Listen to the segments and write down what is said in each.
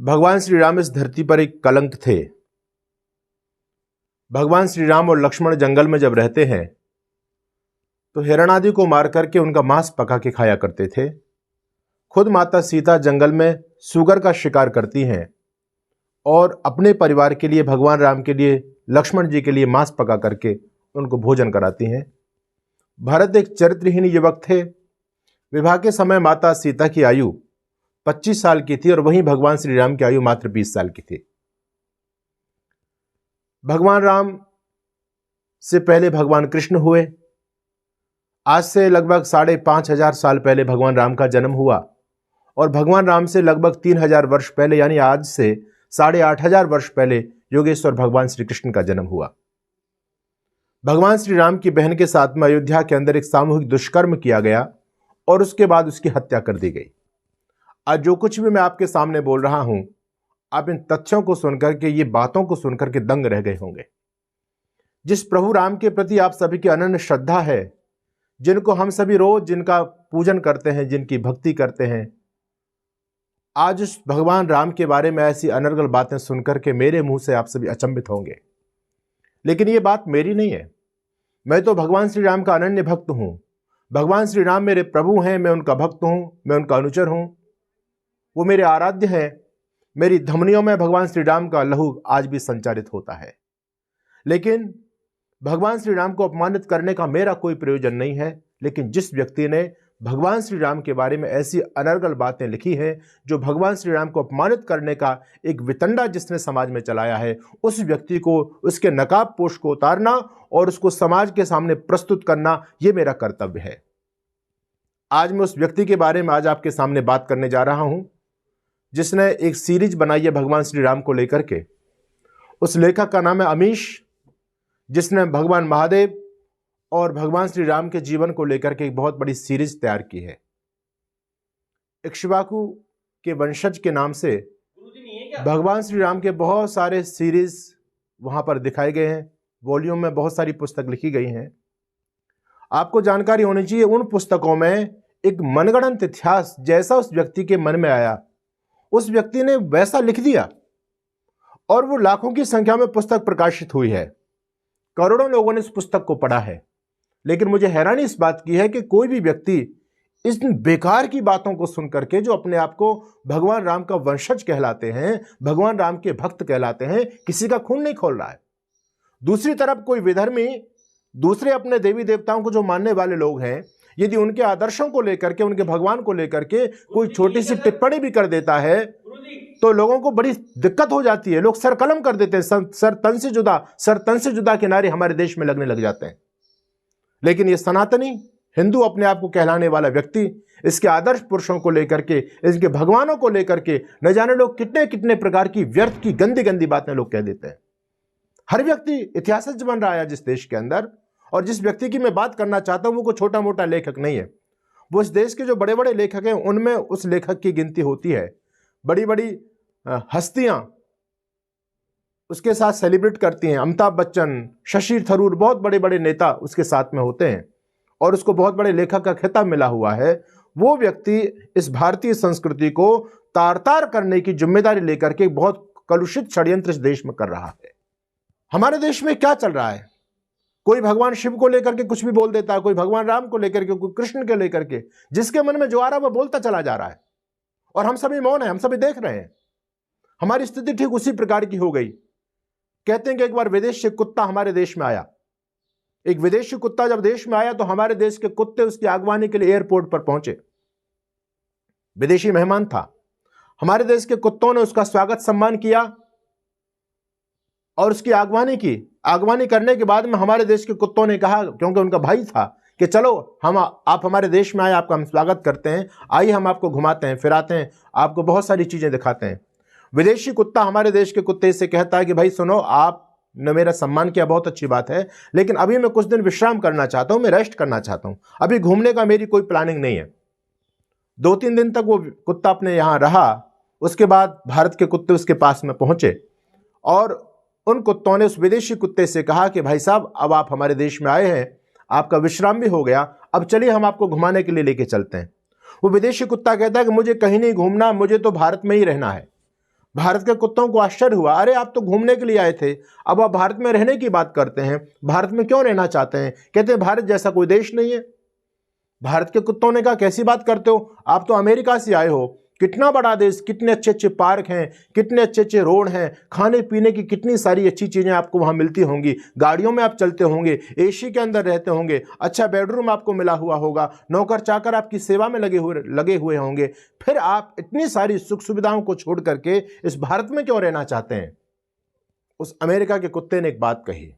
भगवान श्री राम इस धरती पर एक कलंक थे। भगवान श्री राम और लक्ष्मण जंगल में जब रहते हैं तो हिरण आदि को मार करके उनका मांस पका के खाया करते थे। खुद माता सीता जंगल में सूगर का शिकार करती हैं और अपने परिवार के लिए, भगवान राम के लिए, लक्ष्मण जी के लिए मांस पका करके उनको भोजन कराती हैं। भरत एक चरित्रहीन युवक थे। विवाह के समय माता सीता की आयु 25 साल की थी और वहीं भगवान श्री राम की आयु मात्र 20 साल की थी। भगवान राम से पहले भगवान कृष्ण हुए। आज से लगभग 5,500 साल पहले भगवान राम का जन्म हुआ और भगवान राम से लगभग 3,000 वर्ष पहले, यानी आज से 8,500 वर्ष पहले योगेश्वर भगवान श्री कृष्ण का जन्म हुआ। भगवान श्री राम की बहन के साथ में अयोध्या के अंदर एक सामूहिक दुष्कर्म किया गया और उसके बाद उसकी हत्या कर दी गई। आज जो कुछ भी मैं आपके सामने बोल रहा हूं, आप इन तथ्यों को सुनकर के, ये बातों को सुनकर के दंग रह गए होंगे। जिस प्रभु राम के प्रति आप सभी की अनन्य श्रद्धा है, जिनको हम सभी रोज जिनका पूजन करते हैं, जिनकी भक्ति करते हैं, आज उस भगवान राम के बारे में ऐसी अनर्गल बातें सुनकर के मेरे मुंह से आप सभी अचंभित होंगे। लेकिन ये बात मेरी नहीं है। मैं तो भगवान श्री राम का अनन्य भक्त हूं। भगवान श्री राम मेरे प्रभु हैं, मैं उनका भक्त हूं, मैं उनका अनुचर हूं। वो मेरे आराध्य हैं। मेरी धमनियों में भगवान श्री राम का लहू आज भी संचारित होता है। लेकिन भगवान श्री राम को अपमानित करने का मेरा कोई प्रयोजन नहीं है। लेकिन जिस व्यक्ति ने भगवान श्री राम के बारे में ऐसी अनर्गल बातें लिखी हैं, जो भगवान श्री राम को अपमानित करने का एक वितंडा जिसने समाज में चलाया है, उस व्यक्ति को, उसके नकाबपोश को उतारना और उसको समाज के सामने प्रस्तुत करना, यह मेरा कर्तव्य है। आज मैं उस व्यक्ति के बारे में आज आपके सामने बात करने जा रहा हूं, जिसने एक सीरीज बनाई है भगवान श्री राम को लेकर के। उस लेखक का नाम है अमीश, जिसने भगवान महादेव और भगवान श्री राम के जीवन को लेकर के एक बहुत बड़ी सीरीज तैयार की है। इक्ष्वाकु के वंशज के नाम से भगवान श्री राम के बहुत सारे सीरीज वहां पर दिखाए गए हैं। वॉल्यूम में बहुत सारी पुस्तक लिखी गई हैं। आपको जानकारी होनी चाहिए, उन पुस्तकों में एक मनगढ़ंत इतिहास जैसा उस व्यक्ति के मन में आया, उस व्यक्ति ने वैसा लिख दिया और वो लाखों की संख्या में पुस्तक प्रकाशित हुई है। करोड़ों लोगों ने इस पुस्तक को पढ़ा है। लेकिन मुझे हैरानी इस बात की है कि कोई भी व्यक्ति इस बेकार की बातों को सुनकर के, जो अपने आप को भगवान राम का वंशज कहलाते हैं, भगवान राम के भक्त कहलाते हैं, किसी का खून नहीं खोल रहा है। दूसरी तरफ कोई विधर्मी, दूसरे अपने देवी देवताओं को जो मानने वाले लोग हैं, यदि उनके आदर्शों को लेकर के, उनके भगवान को लेकर के कोई छोटी सी टिप्पणी भी कर देता है तो लोगों को बड़ी दिक्कत हो जाती है। लोग सर कलम कर देते हैं। सर तन से जुदा के नारे हमारे देश में लगने लग जाते हैं। लेकिन ये सनातनी हिंदू अपने आप को कहलाने वाला व्यक्ति, इसके आदर्श पुरुषों को लेकर के, इसके भगवानों को लेकर के न जाने लोग कितने कितने प्रकार की व्यर्थ की गंदी गंदी बातें लोग कह देते हैं। हर व्यक्ति इतिहासज बन रहा है जिस देश के अंदर। और जिस व्यक्ति की मैं बात करना चाहता हूं, वो कोई छोटा मोटा लेखक नहीं है। वो इस देश के जो बड़े बड़े लेखक हैं, उनमें उस लेखक की गिनती होती है। बड़ी बड़ी हस्तियां उसके साथ सेलिब्रेट करती हैं। अमिताभ बच्चन, शशि थरूर, बहुत बड़े बड़े नेता उसके साथ में होते हैं और उसको बहुत बड़े लेखक का खिताब मिला हुआ है। वो व्यक्ति इस भारतीय संस्कृति को तार तार करने की जिम्मेदारी लेकर के बहुत कलुषित षड्यंत्र इस देश में कर रहा है। हमारे देश में क्या चल रहा है? कोई भगवान शिव को लेकर के कुछ भी बोल देता है, कोई भगवान राम को लेकर के, कोई कृष्ण को लेकर के। जिसके मन में जो आ रहा है वो बोलता चला जा रहा है और हम सभी मौन हैं, हम सभी देख रहे हैं। हमारी स्थिति ठीक उसी प्रकार की हो गई। कहते हैं कि एक बार विदेशी कुत्ता हमारे देश में आया। एक विदेशी कुत्ता जब देश में आया तो हमारे देश के कुत्ते उसकी आगवानी के लिए एयरपोर्ट पर पहुंचे। विदेशी मेहमान था। हमारे देश के कुत्तों ने उसका स्वागत सम्मान किया और उसकी आगवानी की। आगवानी करने के बाद में हमारे देश के कुत्तों ने कहा, क्योंकि उनका भाई था, कि चलो आप हमारे देश में आए, आपका हम स्वागत करते हैं, आइए हम आपको घुमाते हैं, फिराते हैं, आपको बहुत सारी चीजें दिखाते हैं। विदेशी कुत्ता हमारे देश के कुत्ते से कहता है कि भाई सुनो, आपने मेरा सम्मान किया, बहुत अच्छी बात है, लेकिन अभी मैं कुछ दिन विश्राम करना चाहता हूं, मैं रेस्ट करना चाहता हूं, अभी घूमने का मेरी कोई प्लानिंग नहीं है। 2-3 दिन तक वो कुत्ता अपने यहां रहा। उसके बाद भारत के कुत्ते उसके पास में पहुंचे और उन कुत्तों ने उस विदेशी कुत्ते से कहा कि भाई साहब, अब आप हमारे देश में आए हैं, आपका विश्राम भी हो गया, अब चलिए हम आपको घुमाने के लिए लेके चलते हैं। वो विदेशी कुत्ता कहता है कि मुझे कहीं नहीं घूमना, मुझे तो भारत में ही रहना है। भारत के कुत्तों को आश्चर्य हुआ, अरे आप तो घूमने के लिए आए थे, अब आप भारत में रहने की बात करते हैं, भारत में क्यों रहना चाहते हैं? कहते हैं भारत जैसा कोई देश नहीं है। भारत के कुत्तों ने कहा कैसी बात करते हो, आप तो अमेरिका से आए हो, कितना बड़ा देश, कितने अच्छे अच्छे पार्क हैं, कितने अच्छे अच्छे रोड हैं, खाने पीने की कितनी सारी अच्छी चीजें आपको वहां मिलती होंगी, गाड़ियों में आप चलते होंगे, एसी के अंदर रहते होंगे, अच्छा बेडरूम आपको मिला हुआ होगा, नौकर चाकर आपकी सेवा में लगे हुए होंगे, फिर आप इतनी सारी सुख सुविधाओं को छोड़ करके इस भारत में क्यों रहना चाहते हैं? उस अमेरिका के कुत्ते ने एक बात कही,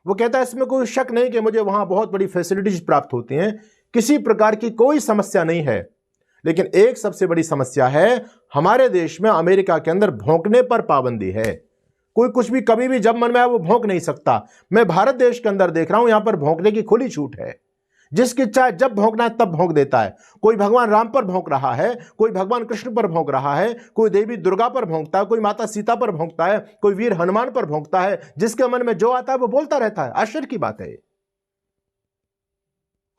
वो कहता है इसमें कोई शक नहीं कि मुझे वहां बहुत बड़ी फैसिलिटीज प्राप्त होती हैं, किसी प्रकार की कोई समस्या नहीं है, लेकिन एक सबसे बड़ी समस्या है हमारे देश में, अमेरिका के अंदर भौंकने पर पाबंदी है। कोई कुछ भी कभी भी जब मन में आए वो भौंक नहीं सकता। मैं भारत देश के अंदर देख रहा हूं, यहां पर भौंकने की खुली छूट है, जिसकी इच्छा है जब भौंकना है तब भौंक देता है। कोई भगवान राम पर भौंक रहा है, कोई भगवान कृष्ण पर भौंक रहा है, कोई देवी दुर्गा पर भौंकता है, कोई माता सीता पर भौंकता है, कोई वीर हनुमान पर भौंकता है, जिसके मन में जो आता है वो बोलता रहता है। आश्चर्य की बात है,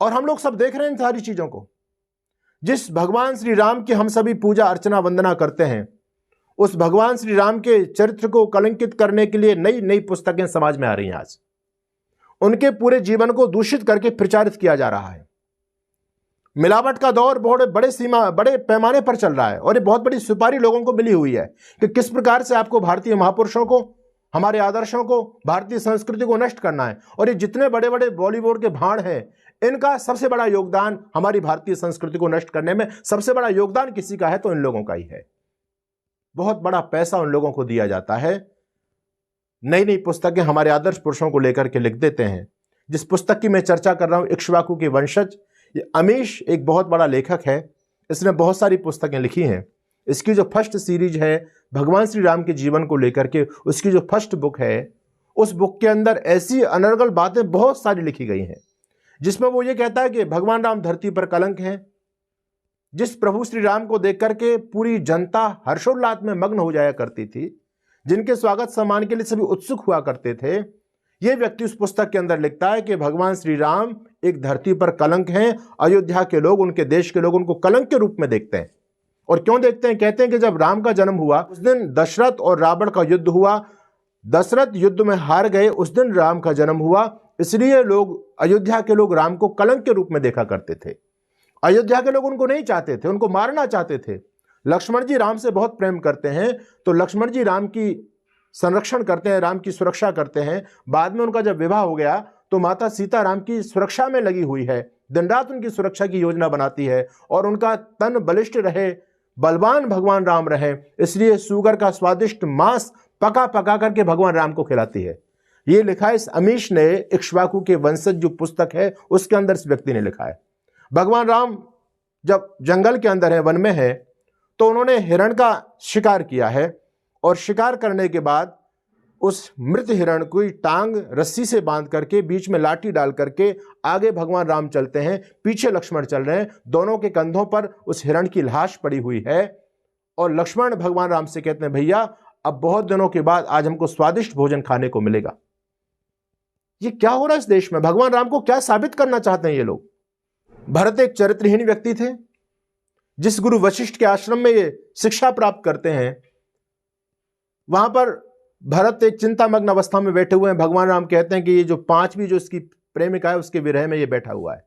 और हम लोग सब देख रहे हैं इन सारी चीजों को। जिस भगवान श्री राम की हम सभी पूजा अर्चना वंदना करते हैं, उस भगवान श्री राम के चरित्र को कलंकित करने के लिए नई नई पुस्तकें समाज में आ रही हैं। आज उनके पूरे जीवन को दूषित करके प्रचारित किया जा रहा है। मिलावट का दौर बड़े पैमाने पर चल रहा है, और ये बहुत बड़ी सुपारी लोगों को मिली हुई है कि किस प्रकार से आपको भारतीय महापुरुषों को, हमारे आदर्शों को, भारतीय संस्कृति को नष्ट करना है। और ये जितने बड़े बड़े बॉलीवुड के भाड़ हैं, इनका सबसे बड़ा योगदान हमारी भारतीय संस्कृति को नष्ट करने में, सबसे बड़ा योगदान किसी का है तो इन लोगों का ही है। बहुत बड़ा पैसा उन लोगों को दिया जाता है, नई नई पुस्तकें हमारे आदर्श पुरुषों को लेकर के लिख देते हैं। जिस पुस्तक की मैं चर्चा कर रहा हूं, इक्ष्वाकु के वंशज, ये अमीश एक बहुत बड़ा लेखक है, इसने बहुत सारी पुस्तकें लिखी हैं। इसकी जो फर्स्ट सीरीज है भगवान श्री राम के जीवन को लेकर के, उसकी जो फर्स्ट बुक है, उस बुक के अंदर ऐसी अनर्गल बातें बहुत सारी लिखी गई हैं, जिसमें वो ये कहता है कि भगवान राम धरती पर कलंक हैं। जिस प्रभु श्री राम को देख करके पूरी जनता हर्षोल्लास में मग्न हो जाया करती थी, जिनके स्वागत सम्मान के लिए सभी उत्सुक हुआ करते थे, ये व्यक्ति उस पुस्तक के अंदर लिखता है कि भगवान श्री राम एक धरती पर कलंक हैं। अयोध्या के लोग, उनके देश के लोग उनको कलंक के रूप में देखते हैं। और क्यों देखते हैं? कहते हैं कि जब राम का जन्म हुआ उस दिन दशरथ और रावण का युद्ध हुआ, दशरथ युद्ध में हार गए, उस दिन राम का जन्म हुआ, इसलिए लोग, अयोध्या के लोग राम को कलंक के रूप में देखा करते थे। अयोध्या के लोग उनको नहीं चाहते थे, उनको मारना चाहते थे। लक्ष्मण जी राम से बहुत प्रेम करते हैं, तो लक्ष्मण जी राम की संरक्षण करते हैं, राम की सुरक्षा करते हैं। बाद में उनका जब विवाह हो गया तो माता सीता राम की सुरक्षा में लगी हुई है, दिन रात उनकी सुरक्षा की योजना बनाती है, और उनका तन बलिष्ठ रहे, बलवान भगवान राम रहे, इसलिए सूगर का स्वादिष्ट मांस पका पका करके भगवान राम को खिलाती है। ये लिखा है इस अमीश ने, इक्ष्वाकु के वंशज जो पुस्तक है उसके अंदर इस व्यक्ति ने लिखा है। भगवान राम जब जंगल के अंदर है, वन में है, तो उन्होंने हिरण का शिकार किया है, और शिकार करने के बाद उस मृत हिरण को टांग रस्सी से बांध करके बीच में लाठी डाल करके आगे भगवान राम चलते हैं, पीछे लक्ष्मण चल रहे हैं, दोनों के कंधों पर उस हिरण की लाश पड़ी हुई है। और लक्ष्मण भगवान राम से कहते हैं, भैया अब बहुत दिनों के बाद आज हमको स्वादिष्ट भोजन खाने को मिलेगा। ये क्या हो रहा है इस देश में? भगवान राम को क्या साबित करना चाहते हैं ये लोग? भरत एक चरित्रहीन व्यक्ति थे, जिस गुरु वशिष्ठ के आश्रम में ये शिक्षा प्राप्त करते हैं, वहां पर भरत एक चिंतामग्न अवस्था में बैठे हुए हैं। भगवान राम कहते हैं कि ये जो पांचवी जो इसकी प्रेमिका है उसके विरह में ये बैठा हुआ है।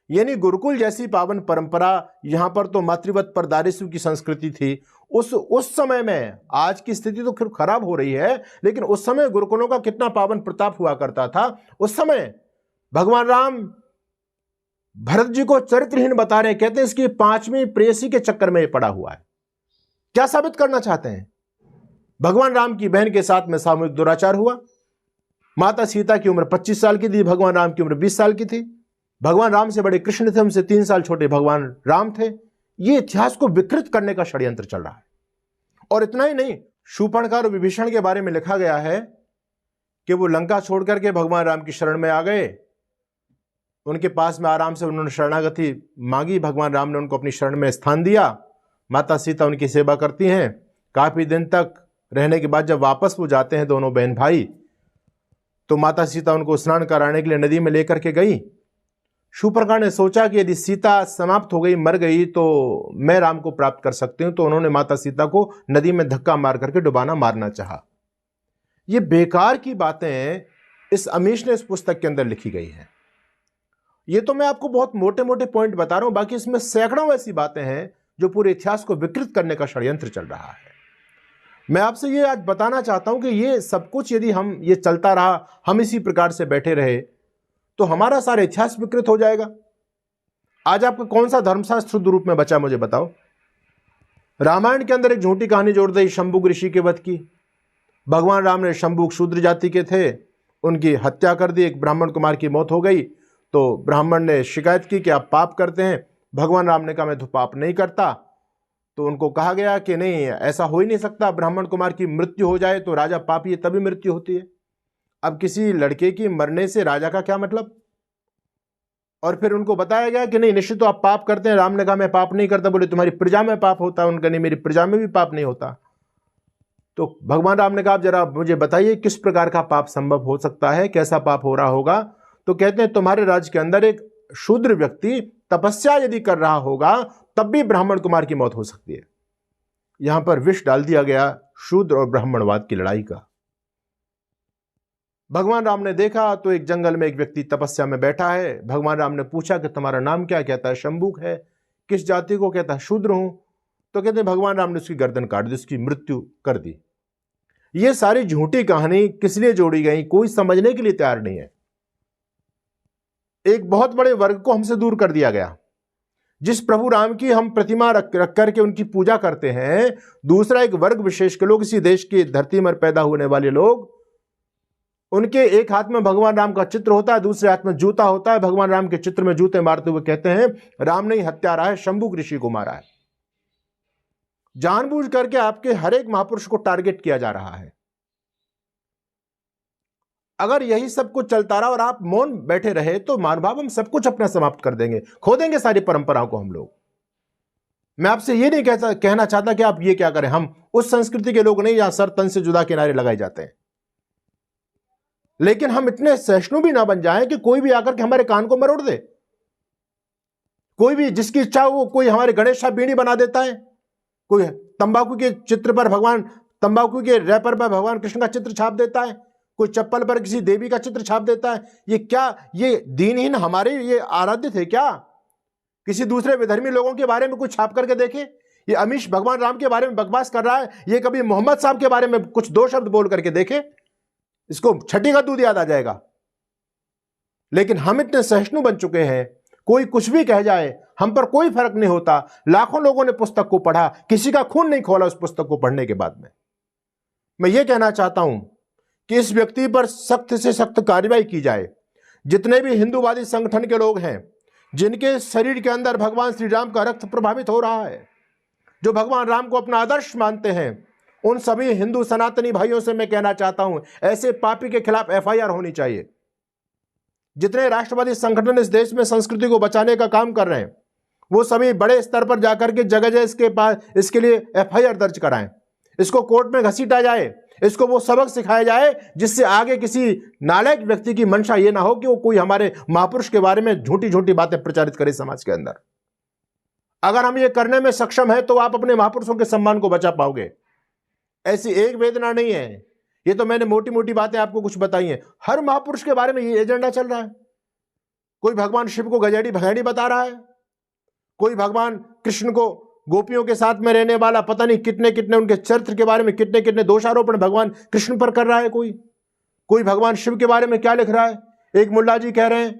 यानी गुरुकुल जैसी पावन परंपरा, यहां पर तो मातृवत पर दारिसु की संस्कृति थी। उस समय में, आज की स्थिति तो फिर खराब हो रही है, लेकिन उस समय गुरुकुलों का कितना पावन प्रताप हुआ करता था। उस समय भगवान राम भरत जी को चरित्रहीन बता रहे हैं, कहते हैं इसकी पांचवी प्रेयसी के चक्कर में ये पड़ा हुआ है। क्या साबित करना चाहते हैं? भगवान राम की बहन के साथ में सामूहिक दुराचार हुआ। माता सीता की उम्र 25 साल की थी, भगवान राम की उम्र 20 साल की थी। भगवान राम से बड़े कृष्ण थे, उनसे 3 साल छोटे भगवान राम थे। ये इतिहास को विकृत करने का षड्यंत्र चल रहा है। और इतना ही नहीं, शूर्पणखा और विभीषण के बारे में लिखा गया है कि वो लंका छोड़ करके भगवान राम की शरण में आ गए। उनके पास में आराम से उन्होंने शरणागति मांगी, भगवान राम ने उनको अपनी शरण में स्थान दिया। माता सीता उनकी सेवा करती हैं। काफी दिन तक रहने के बाद जब वापस वो जाते हैं दोनों बहन भाई, तो माता सीता उनको स्नान कराने के लिए नदी में लेकर के गई। शूर्पणखा ने सोचा कि यदि सीता समाप्त हो गई, मर गई, तो मैं राम को प्राप्त कर सकती हूं। तो उन्होंने माता सीता को नदी में धक्का मार करके डुबाना, मारना चाहा। ये बेकार की बातें इस अमीश ने इस पुस्तक के अंदर लिखी गई हैं। ये तो मैं आपको बहुत मोटे मोटे पॉइंट बता रहा हूं, बाकी इसमें सैकड़ों ऐसी बातें हैं जो पूरे इतिहास को विकृत करने का षड्यंत्र चल रहा है। मैं आपसे ये आज बताना चाहता हूं कि ये सब कुछ यदि हम ये चलता रहा, हम इसी प्रकार से बैठे रहे, तो हमारा सारा इतिहास विकृत हो जाएगा। आज आपका कौन सा धर्मशास्त्र शुद्ध रूप में बचा, मुझे बताओ। रामायण के अंदर एक झूठी कहानी जोड़ दी शंभुक ऋषि के वध की। भगवान राम ने शंभुक शूद्र जाति के थे, उनकी हत्या कर दी, एक ब्राह्मण कुमार की मौत हो गई। तो ब्राह्मण ने शिकायत की कि आप पाप करते हैं। भगवान राम ने कहा मैं तो पाप नहीं करता। तो उनको कहा गया कि नहीं, ऐसा हो ही नहीं सकता, ब्राह्मण कुमार की मृत्यु हो जाए तो राजा पापी है, तभी मृत्यु होती है। अब किसी लड़के की मरने से राजा का क्या मतलब। और फिर उनको बताया गया कि नहीं, निश्चित तो आप पाप करते हैं। राम ने कहा मैं पाप नहीं करता। बोले तुम्हारी प्रजा में पाप होता है। उनका नहीं, मेरी प्रजा में भी पाप नहीं होता। तो भगवान राम ने कहा जरा मुझे बताइए किस प्रकार का पाप संभव हो सकता है, कैसा पाप हो रहा होगा। तो कहते हैं तुम्हारे राज्य के अंदर एक शूद्र व्यक्ति तपस्या यदि कर रहा होगा तब भी ब्राह्मण कुमार की मौत हो सकती है। यहां पर विष डाल दिया गया शूद्र और ब्राह्मणवाद की लड़ाई का। भगवान राम ने देखा तो एक जंगल में एक व्यक्ति तपस्या में बैठा है। भगवान राम ने पूछा कि तुम्हारा नाम क्या। कहता है शंभुक है। किस जाति को। कहता है शूद्र हूं। तो कहते हैं भगवान राम ने उसकी गर्दन काट दी, उसकी मृत्यु कर दी। ये सारी झूठी कहानी किस लिए जोड़ी गई, कोई समझने के लिए तैयार नहीं है। एक बहुत बड़े वर्ग को हमसे दूर कर दिया गया। जिस प्रभु राम की हम प्रतिमा रख करके उनकी पूजा करते हैं, दूसरा एक वर्ग विशेष के लोग, इसी देश की धरती पर पैदा होने वाले लोग, उनके एक हाथ में भगवान राम का चित्र होता है, दूसरे हाथ में जूता होता है। भगवान राम के चित्र में जूते मारते हुए कहते हैं राम ने ही हत्यारा है, शंभुक ऋषि को मारा है। जानबूझ करके आपके हर एक महापुरुष को टारगेट किया जा रहा है। अगर यही सब कुछ चलता रहा और आप मौन बैठे रहे तो मानव हम सब कुछ अपना समाप्त कर देंगे, खो देंगे सारी परंपराओं को हम लोग। मैं आपसे ये नहीं कहना चाहता कि आप ये क्या करें। हम उस संस्कृति के लोग नहीं जहां सर तन से जुदा किनारे लगाए जाते हैं, लेकिन हम इतने सहिष्णु भी ना बन जाएं कि कोई भी आकर के हमारे कान को मरोड़ दे। कोई भी जिसकी इच्छा हो, कोई हमारे गणेश साहब बीड़ी बना देता है, कोई तंबाकू के चित्र पर तंबाकू के रैपर पर भगवान कृष्ण का चित्र छाप देता है, कोई चप्पल पर किसी देवी का चित्र छाप देता है। ये क्या, ये दीनहीन हमारे ये आराध्य थे क्या? किसी दूसरे विधर्मी लोगों के बारे में कुछ छाप करके देखे। ये अमीश भगवान राम के बारे में बकवास कर रहा है, ये कभी मोहम्मद साहब के बारे में कुछ दो शब्द बोल करके देखे, इसको छठी का दूध याद आ जाएगा। लेकिन हम इतने सहिष्णु बन चुके हैं, कोई कुछ भी कह जाए हम पर कोई फर्क नहीं होता। लाखों लोगों ने पुस्तक को पढ़ा, किसी का खून नहीं खोला उस पुस्तक को पढ़ने के बाद में। मैं ये कहना चाहता हूं कि इस व्यक्ति पर सख्त से सख्त कार्रवाई की जाए। जितने भी हिंदूवादी संगठन के लोग हैं, जिनके शरीर के अंदर भगवान श्री राम का रक्त प्रभावित हो रहा है, जो भगवान राम को अपना आदर्श मानते हैं, उन सभी हिंदू सनातनी भाइयों से मैं कहना चाहता हूं ऐसे पापी के खिलाफ FIR होनी चाहिए। जितने राष्ट्रवादी संगठन इस देश में संस्कृति को बचाने का काम कर रहे हैं, वो सभी बड़े स्तर पर जाकर के जगह जगह इसके पास इसके लिए FIR दर्ज कराएं, इसको कोर्ट में घसीटा जाए, इसको वो सबक सिखाया जाए जिससे आगे किसी नालायक व्यक्ति की मंशा ये ना हो कि वो कोई हमारे महापुरुष के बारे में झूठी झूठी बातें प्रचारित करे समाज के अंदर। अगर हम ये करने में सक्षम है तो आप अपने महापुरुषों के सम्मान को बचा पाओगे। ऐसी एक वेदना नहीं है। ये तो मैंने मोटी मोटी बातें आपको कुछ बताई हैं। हर महापुरुष के बारे में ये एजेंडा चल रहा है। कोई भगवान शिव को गजेड़ी भगैड़ी बता रहा है, कोई भगवान कृष्ण को गोपियों के साथ में रहने वाला, पता नहीं कितने कितने उनके चरित्र के बारे में कितने कितने दोषारोपण भगवान कृष्ण पर कर रहा है। कोई भगवान शिव के बारे में क्या लिख रहा है। एक मुल्ला जी कह रहे हैं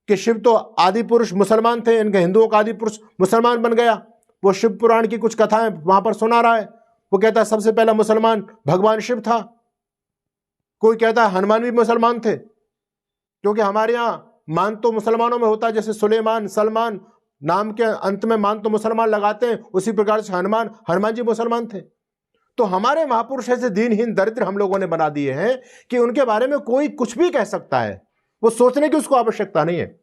कि शिव तो आदि पुरुष मुसलमान थे, इनके हिंदुओं का आदि पुरुष मुसलमान बन गया। वो शिव पुराण की कुछ कथाएं वहां पर सुना रहा है। वो कहता है सबसे पहला मुसलमान भगवान शिव था। कोई कहता है हनुमान भी मुसलमान थे, क्योंकि हमारे यहां मान तो मुसलमानों में होता है, जैसे सुलेमान सलमान नाम के अंत में मान तो मुसलमान लगाते हैं, उसी प्रकार से हनुमान जी मुसलमान थे। तो हमारे महापुरुष ऐसे दीनहीन दरिद्र हम लोगों ने बना दिए हैं कि उनके बारे में कोई कुछ भी कह सकता है, वो सोचने की उसको आवश्यकता नहीं है।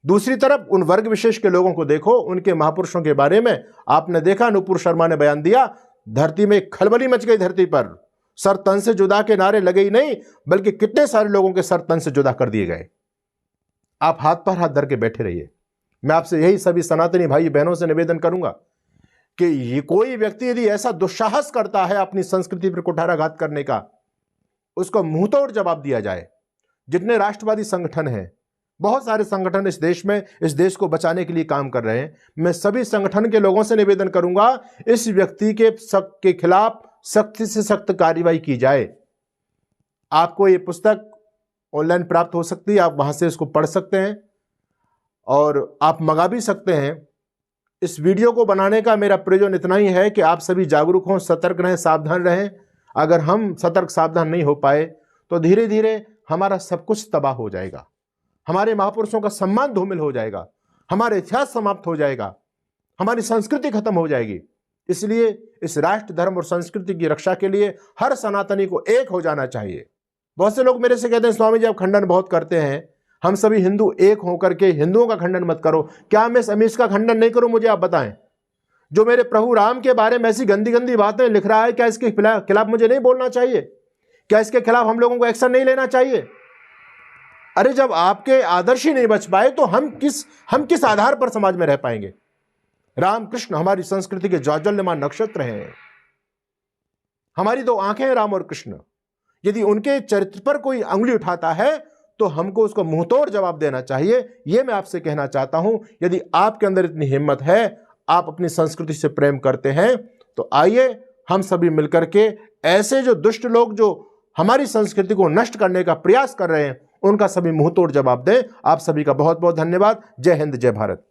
दूसरी तरफ उन वर्ग विशेष के लोगों को देखो, उनके महापुरुषों के बारे में आपने देखा, नुपुर शर्मा ने बयान दिया, धरती में खलबली मच गई। धरती पर सर तन से जुदा के नारे लगे ही नहीं, बल्कि कितने सारे लोगों के सर तन से जुदा कर दिए गए। आप हाथ पर हाथ धर के बैठे रहिए। मैं आपसे यही सभी सनातनी भाई बहनों से निवेदन करूंगा कि ये कोई व्यक्ति यदि ऐसा दुस्साहस करता है अपनी संस्कृति पर कुठाराघात करने का, उसको मुंहतोड़ जवाब दिया जाए। जितने राष्ट्रवादी संगठन हैं, बहुत सारे संगठन इस देश में इस देश को बचाने के लिए काम कर रहे हैं, मैं सभी संगठन के लोगों से निवेदन करूंगा इस व्यक्ति के खिलाफ सख्त से सख्त कार्रवाई की जाए। आपको ये पुस्तक ऑनलाइन प्राप्त हो सकती है, आप वहां से इसको पढ़ सकते हैं और आप मंगा भी सकते हैं। इस वीडियो को बनाने का मेरा प्रयोजन इतना ही है कि आप सभी जागरूक हों, सतर्क रहें, सावधान रहें। अगर हम सतर्क सावधान नहीं हो पाए तो धीरे धीरे हमारा सब कुछ तबाह हो जाएगा, हमारे महापुरुषों का सम्मान धूमिल हो जाएगा, हमारा इतिहास समाप्त हो जाएगा, हमारी संस्कृति खत्म हो जाएगी। इसलिए इस राष्ट्र, धर्म और संस्कृति की रक्षा के लिए हर सनातनी को एक हो जाना चाहिए। बहुत से लोग मेरे से कहते हैं स्वामी जी आप खंडन बहुत करते हैं, हम सभी हिंदू एक होकर के हिंदुओं का खंडन मत करो। क्या मैं समीस का खंडन नहीं करूं? मुझे आप बताएं। जो मेरे प्रभु राम के बारे में ऐसी गंदी गंदी बातें लिख रहा है, क्या इसके खिलाफ मुझे नहीं बोलना चाहिए? क्या इसके खिलाफ हम लोगों को एक्शन नहीं लेना चाहिए? अरे जब आपके आदर्श ही नहीं बच पाए तो हम किस आधार पर समाज में रह पाएंगे? राम कृष्ण हमारी संस्कृति के ज्वाज्वल्यमान नक्षत्र हैं। हमारी दो आंखें हैं राम और कृष्ण। यदि उनके चरित्र पर कोई अंगुली उठाता है तो हमको उसको मुंहतोड़ जवाब देना चाहिए। यह मैं आपसे कहना चाहता हूं। यदि आपके अंदर इतनी हिम्मत है, आप अपनी संस्कृति से प्रेम करते हैं, तो आइए हम सभी मिलकर के ऐसे जो दुष्ट लोग जो हमारी संस्कृति को नष्ट करने का प्रयास कर रहे हैं, उनका सभी मुंहतोड़ जवाब दें। आप सभी का बहुत बहुत धन्यवाद। जय हिंद, जय भारत।